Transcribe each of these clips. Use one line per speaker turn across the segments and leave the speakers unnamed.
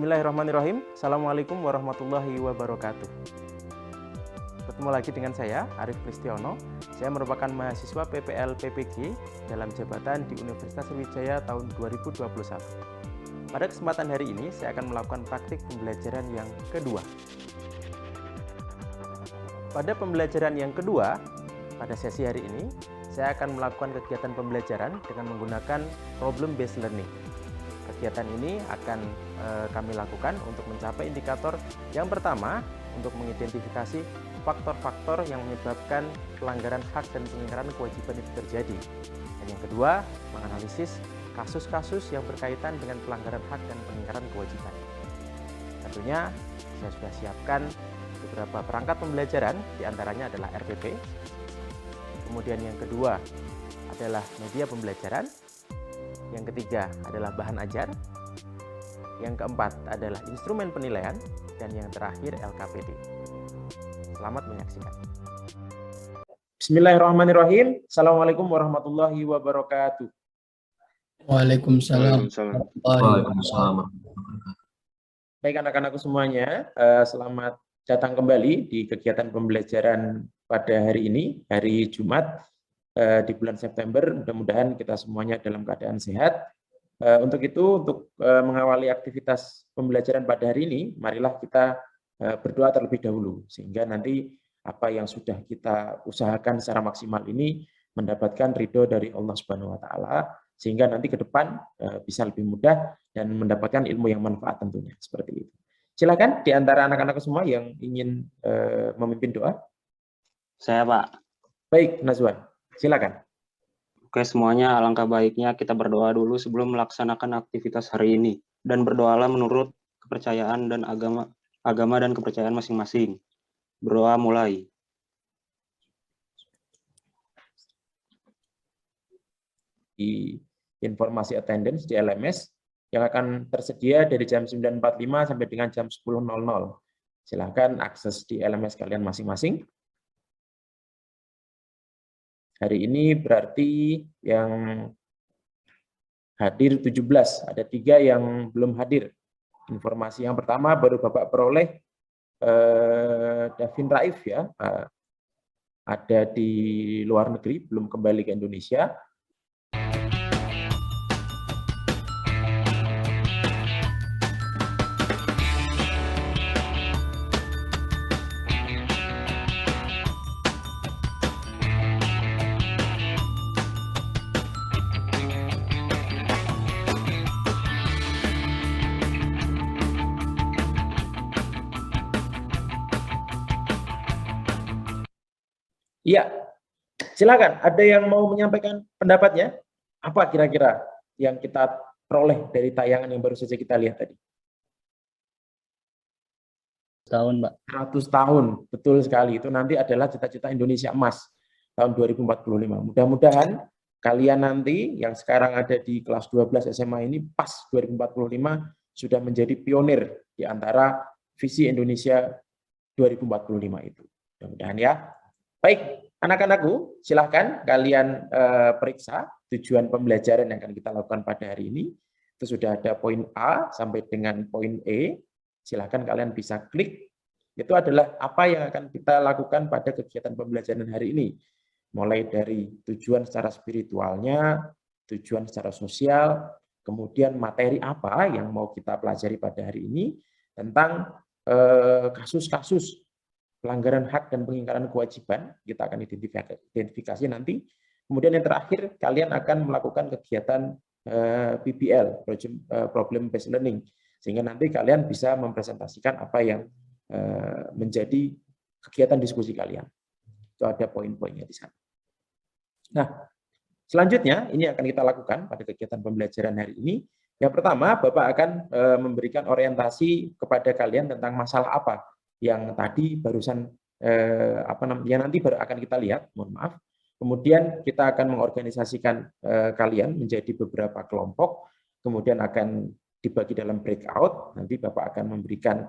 Bismillahirrahmanirrahim. Assalamualaikum warahmatullahi wabarakatuh. Ketemu lagi dengan saya, Arif Pristiono. Saya merupakan mahasiswa PPL PPG dalam jabatan di Universitas Sriwijaya tahun 2021. Pada kesempatan hari ini, saya akan melakukan praktik pembelajaran yang kedua. Pada pembelajaran yang kedua, pada sesi hari ini, saya akan melakukan kegiatan pembelajaran dengan menggunakan problem based learning. Kegiatan ini akan kami lakukan untuk mencapai indikator yang pertama, untuk mengidentifikasi faktor-faktor yang menyebabkan pelanggaran hak dan pengingkaran kewajiban itu terjadi. Dan yang kedua, menganalisis kasus-kasus yang berkaitan dengan pelanggaran hak dan pengingkaran kewajiban. Tentunya saya sudah siapkan beberapa perangkat pembelajaran, diantaranya adalah RPP. Kemudian yang kedua adalah media pembelajaran. Yang ketiga adalah bahan ajar. Yang keempat adalah instrumen penilaian. Dan yang terakhir LKPD. Selamat menyaksikan. Bismillahirrahmanirrahim. Assalamualaikum warahmatullahi wabarakatuh.
Waalaikumsalam.
Waalaikumsalam.
Baik anak-anakku semuanya, selamat datang kembali di kegiatan pembelajaran pada hari ini, hari Jumat di bulan September. Mudah-mudahan kita semuanya dalam keadaan sehat. Untuk itu, untuk mengawali aktivitas pembelajaran pada hari ini, marilah kita berdoa terlebih dahulu, sehingga nanti apa yang sudah kita usahakan secara maksimal ini mendapatkan ridho dari Allah Subhanahu wa Ta'ala, sehingga nanti ke depan bisa lebih mudah dan mendapatkan ilmu yang manfaat tentunya. Seperti itu. Silakan di antara anak-anak semua yang ingin memimpin doa.
Saya, Pak.
Baik, Nazwan. Silakan.
Oke, semuanya alangkah baiknya kita berdoa dulu sebelum melaksanakan aktivitas hari ini. Dan berdoalah menurut kepercayaan dan agama dan kepercayaan masing-masing. Berdoa mulai.
Di informasi attendance di LMS yang akan tersedia dari jam 9.45 sampai dengan jam 10.00. Silakan akses di LMS kalian masing-masing. Hari ini berarti yang hadir 17, ada 3 yang belum hadir. Informasi yang pertama baru Bapak peroleh Davin Raif ya, ada di luar negeri, belum kembali ke Indonesia. Iya, silakan. Ada yang mau menyampaikan pendapatnya? Apa kira-kira yang kita peroleh dari tayangan yang baru saja kita lihat tadi?
Tahun, Pak.
100 tahun, betul sekali. Itu nanti adalah cita-cita Indonesia Emas tahun 2045. Mudah-mudahan kalian nanti yang sekarang ada di kelas 12 SMA ini pas 2045 sudah menjadi pionir di antara visi Indonesia 2045 itu. Mudah-mudahan ya. Baik, anak-anakku, silahkan kalian periksa tujuan pembelajaran yang akan kita lakukan pada hari ini. Itu sudah ada poin A sampai dengan poin E. Silahkan kalian bisa klik. Itu adalah apa yang akan kita lakukan pada kegiatan pembelajaran hari ini. Mulai dari tujuan secara spiritualnya, tujuan secara sosial, kemudian materi apa yang mau kita pelajari pada hari ini, tentang kasus-kasus pelanggaran hak dan pengingkaran kewajiban, kita akan identifikasi nanti. Kemudian yang terakhir, kalian akan melakukan kegiatan PBL, Problem Based Learning, sehingga nanti kalian bisa mempresentasikan apa yang menjadi kegiatan diskusi kalian. Itu ada poin-poinnya di sana. Nah, selanjutnya ini akan kita lakukan pada kegiatan pembelajaran hari ini. Yang pertama, Bapak akan memberikan orientasi kepada kalian tentang masalah apa yang tadi barusan yang nanti baru akan kita lihat, mohon maaf. Kemudian kita akan mengorganisasikan kalian menjadi beberapa kelompok, kemudian akan dibagi dalam breakout. Nanti Bapak akan memberikan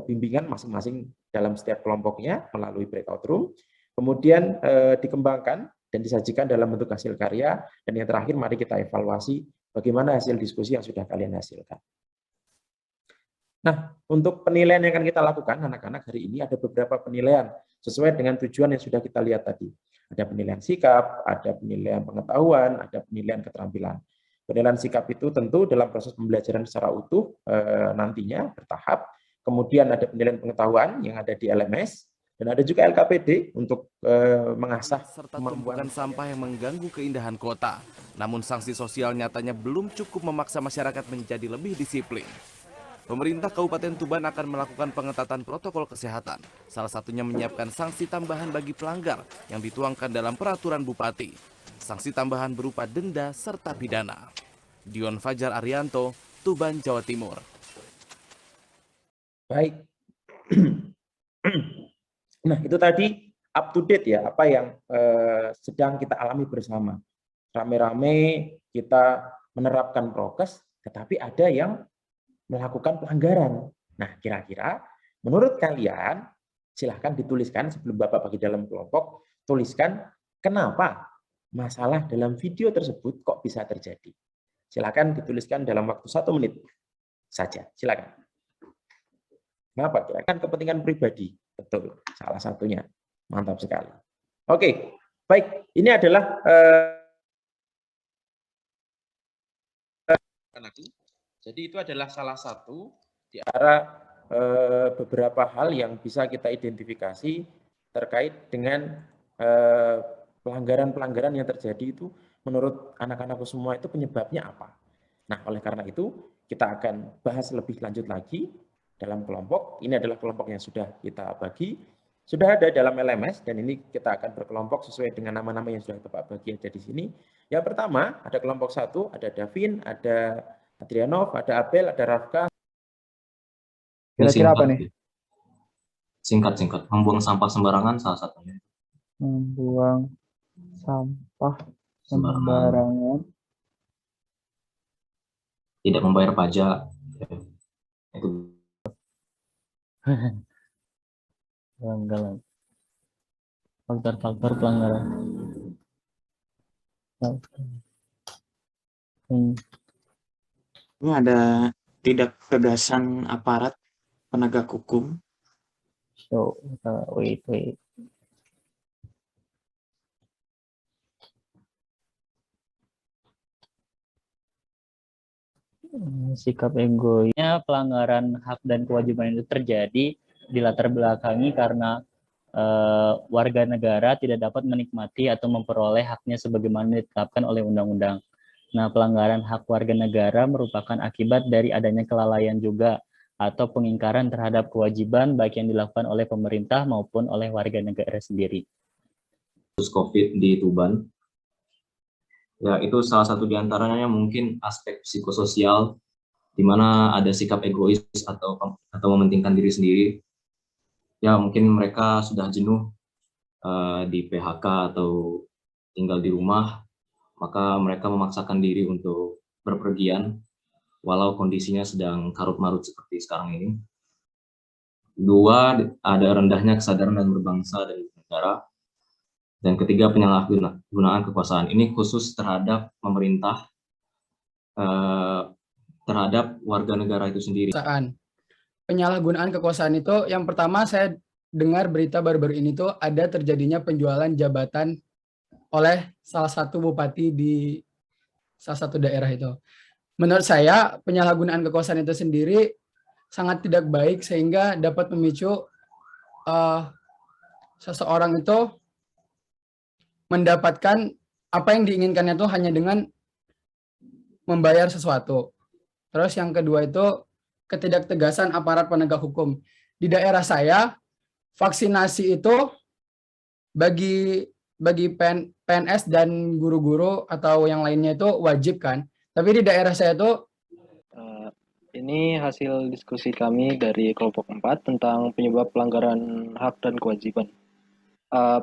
bimbingan masing-masing dalam setiap kelompoknya melalui breakout room. Kemudian dikembangkan dan disajikan dalam bentuk hasil karya. Dan yang terakhir, mari kita evaluasi bagaimana hasil diskusi yang sudah kalian hasilkan. Nah, untuk penilaian yang akan kita lakukan anak-anak hari ini ada beberapa penilaian sesuai dengan tujuan yang sudah kita lihat tadi. Ada penilaian sikap, ada penilaian pengetahuan, ada penilaian keterampilan. Penilaian sikap itu tentu dalam proses pembelajaran secara utuh nantinya bertahap. Kemudian ada penilaian pengetahuan yang ada di LMS, dan ada juga LKPD untuk mengasah
serta tumpukan sampah yang mengganggu keindahan kota. Namun sanksi sosial nyatanya belum cukup memaksa masyarakat menjadi lebih disiplin. Pemerintah Kabupaten Tuban akan melakukan pengetatan protokol kesehatan. Salah satunya menyiapkan sanksi tambahan bagi pelanggar yang dituangkan dalam peraturan Bupati. Sanksi tambahan berupa denda serta pidana. Dion Fajar Arianto, Tuban, Jawa Timur.
Baik. Nah, itu tadi up to date ya, apa yang sedang kita alami bersama. Rame-rame kita menerapkan prokes, tetapi ada yang melakukan pelanggaran. Nah, kira-kira menurut kalian, silahkan dituliskan sebelum Bapak bagi dalam kelompok, tuliskan kenapa masalah dalam video tersebut kok bisa terjadi. Silahkan dituliskan dalam waktu 1 menit saja, silakan. Kenapa? Kira-kira kepentingan pribadi. Betul, salah satunya. Mantap sekali. Oke, baik. Ini adalah jadi itu adalah salah satu di antara beberapa hal yang bisa kita identifikasi terkait dengan pelanggaran-pelanggaran yang terjadi itu menurut anak-anakku semua itu penyebabnya apa. Nah, oleh karena itu kita akan bahas lebih lanjut lagi dalam kelompok. Ini adalah kelompok yang sudah kita bagi, sudah ada dalam LMS, dan ini kita akan berkelompok sesuai dengan nama-nama yang sudah Bapak bagi ada di sini. Yang pertama, ada kelompok 1, ada Davin, ada Adrianov, ada Abel, ada Rafka.
Kira-kira apa nih?
Singkat. Membuang sampah sembarangan salah satunya.
Membuang sampah sembarangan.
Tidak membayar pajak. Itu
Pelanggaran. Faktor-faktor pelanggaran.
Ini ada tidak tegasan aparat penegak hukum.
So, wait. Sikap egoisnya, pelanggaran hak dan kewajiban itu terjadi di latar belakangi karena warga negara tidak dapat menikmati atau memperoleh haknya sebagaimana ditetapkan oleh undang-undang. Nah, pelanggaran hak warga negara merupakan akibat dari adanya kelalaian juga atau pengingkaran terhadap kewajiban baik yang dilakukan oleh pemerintah maupun oleh warga negara sendiri.
kasus COVID di Tuban. Ya, itu salah satu di antaranya mungkin aspek psikososial, di mana ada sikap egois atau mementingkan diri sendiri. Ya, mungkin mereka sudah jenuh di PHK atau tinggal di rumah, maka mereka memaksakan diri untuk berpergian, walau kondisinya sedang karut-marut seperti sekarang ini. 2, ada rendahnya kesadaran dan berbangsa dan bernegara. Dan ketiga, penyalahgunaan kekuasaan. Ini khusus terhadap pemerintah, terhadap warga negara itu sendiri.
Penyalahgunaan kekuasaan itu, yang pertama saya dengar berita baru-baru ini tuh ada terjadinya penjualan jabatan oleh salah satu bupati di salah satu daerah itu. Menurut saya penyalahgunaan kekuasaan itu sendiri sangat tidak baik sehingga dapat memicu seseorang itu mendapatkan apa yang diinginkannya itu hanya dengan membayar sesuatu. Terus yang kedua itu ketidaktegasan aparat penegak hukum. Di daerah saya vaksinasi itu bagi PNS dan guru-guru atau yang lainnya itu wajib kan. Tapi di daerah saya itu
ini hasil diskusi kami dari kelompok 4 tentang penyebab pelanggaran hak dan kewajiban.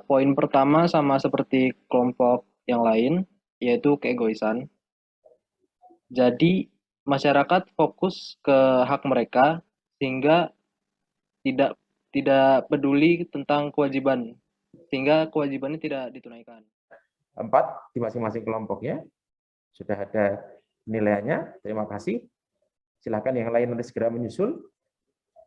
Poin pertama sama seperti kelompok yang lain, yaitu keegoisan. Jadi masyarakat fokus ke hak mereka sehingga tidak peduli tentang kewajiban, sehingga kewajibannya tidak ditunaikan.
4 di masing-masing kelompoknya sudah ada penilaiannya. Terima kasih. Silakan yang lain nanti segera menyusul.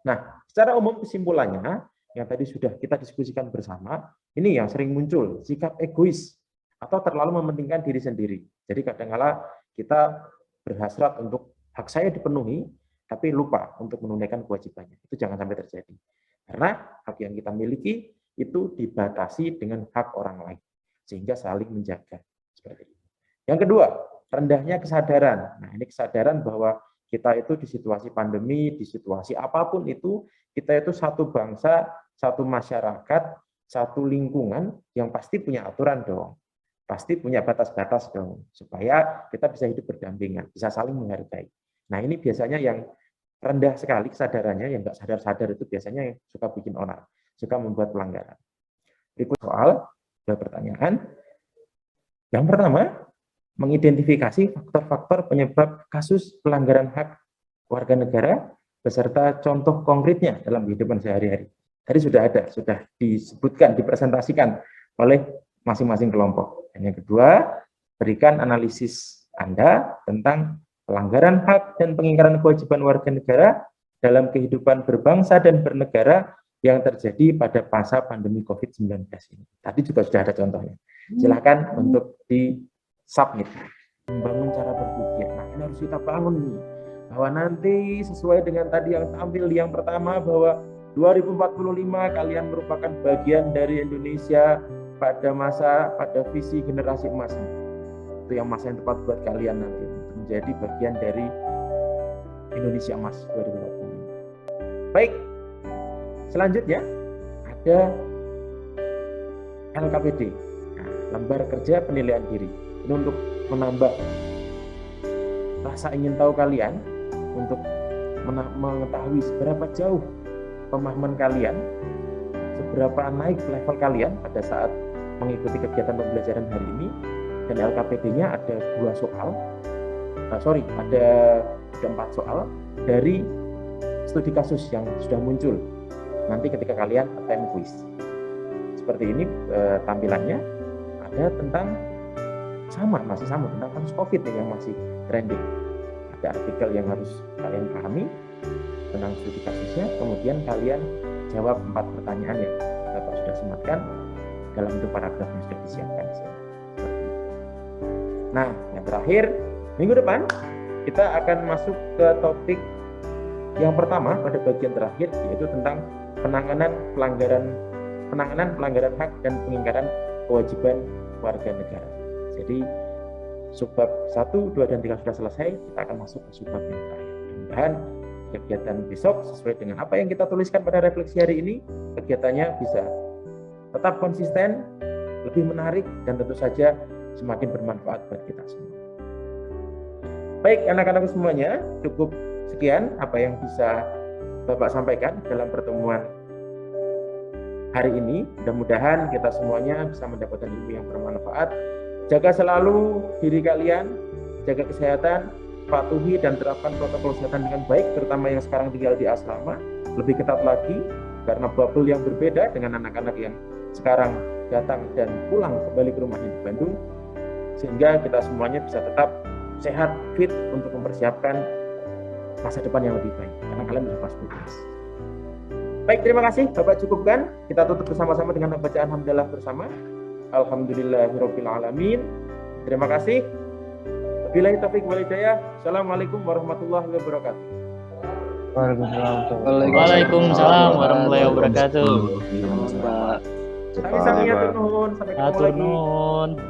Nah, secara umum kesimpulannya, yang tadi sudah kita diskusikan bersama, ini yang sering muncul, sikap egois atau terlalu mementingkan diri sendiri. Jadi kadang-kala kita berhasrat untuk hak saya dipenuhi, tapi lupa untuk menunaikan kewajibannya. Itu jangan sampai terjadi. Karena hak yang kita miliki itu dibatasi dengan hak orang lain, sehingga saling menjaga. Seperti itu. Yang kedua, rendahnya kesadaran. Nah, ini kesadaran bahwa kita itu di situasi pandemi, di situasi apapun itu, kita itu satu bangsa, satu masyarakat, satu lingkungan yang pasti punya aturan dong. Pasti punya batas-batas dong, supaya kita bisa hidup berdampingan, bisa saling menghargai. Nah, ini biasanya yang rendah sekali kesadarannya, yang nggak sadar-sadar itu biasanya yang suka bikin onar, suka membuat pelanggaran. Berikut soal, dua pertanyaan. Yang pertama, mengidentifikasi faktor-faktor penyebab kasus pelanggaran hak warga negara beserta contoh konkretnya dalam kehidupan sehari-hari. Tadi sudah disebutkan, dipresentasikan oleh masing-masing kelompok. Dan yang kedua, berikan analisis Anda tentang pelanggaran hak dan pengingkaran kewajiban warga negara dalam kehidupan berbangsa dan bernegara yang terjadi pada masa pandemi COVID-19 ini. Tadi juga sudah ada contohnya. Silakan untuk di-submit. Membangun cara berpikir. Nah, ini harus kita bangun nih. Bahwa nanti sesuai dengan tadi yang tampil yang pertama, bahwa 2045 kalian merupakan bagian dari Indonesia pada visi generasi emas. Itu yang masa yang tepat buat kalian nanti untuk menjadi bagian dari Indonesia Emas 2045. Baik, selanjutnya ada LKPD, lembar kerja penilaian diri. Ini untuk menambah rasa ingin tahu kalian, untuk mengetahui seberapa jauh pemahaman kalian, seberapa naik level kalian pada saat mengikuti kegiatan pembelajaran hari ini. Dan LKPD-nya ada 2 soal, ada 4 soal dari studi kasus yang sudah muncul nanti ketika kalian attend quiz. Seperti ini tampilannya, ada tentang masih sama tentang kasus COVID yang masih trending. Ada artikel yang harus kalian pahami tentang studi kasusnya, kemudian kalian jawab 4 pertanyaan yang Bapak sudah sematkan dalam bentuk paragraf yang sudah disiapkan di sini. Nah, yang terakhir, minggu depan kita akan masuk ke topik yang pertama pada bagian terakhir, yaitu tentang penanganan pelanggaran hak dan pengingkaran kewajiban warga negara. Jadi subbab 1, 2, dan 3 sudah selesai, kita akan masuk ke subbab yang terakhir. Mudah-mudahan kegiatan besok sesuai dengan apa yang kita tuliskan pada refleksi hari ini, kegiatannya bisa tetap konsisten, lebih menarik, dan tentu saja semakin bermanfaat buat kita semua. Baik, anak-anak semuanya, cukup sekian apa yang bisa Bapak sampaikan dalam pertemuan hari ini. Mudah-mudahan kita semuanya bisa mendapatkan ilmu yang bermanfaat. Jaga selalu diri kalian, jaga kesehatan, patuhi dan terapkan protokol kesehatan dengan baik, terutama yang sekarang tinggal di asrama, lebih ketat lagi, karena bubble yang berbeda dengan anak-anak yang sekarang datang dan pulang kembali ke rumahnya di Bandung, sehingga kita semuanya bisa tetap sehat, fit untuk mempersiapkan masa depan yang lebih baik, karena kalian sudah pas tugas. Baik, terima kasih Bapak cukupkan. Kita tutup bersama-sama dengan bacaan hamdalah bersama. Alhamdulillahirabbil alamin. Terima kasih. Wabillahi taufiq wal hidayah. Assalamualaikum warahmatullahi wabarakatuh.
Waalaikumsalam warahmatullahi wabarakatuh.
Sami-sami atur nuhun. Sampai ketemu lagi.
Nuhun.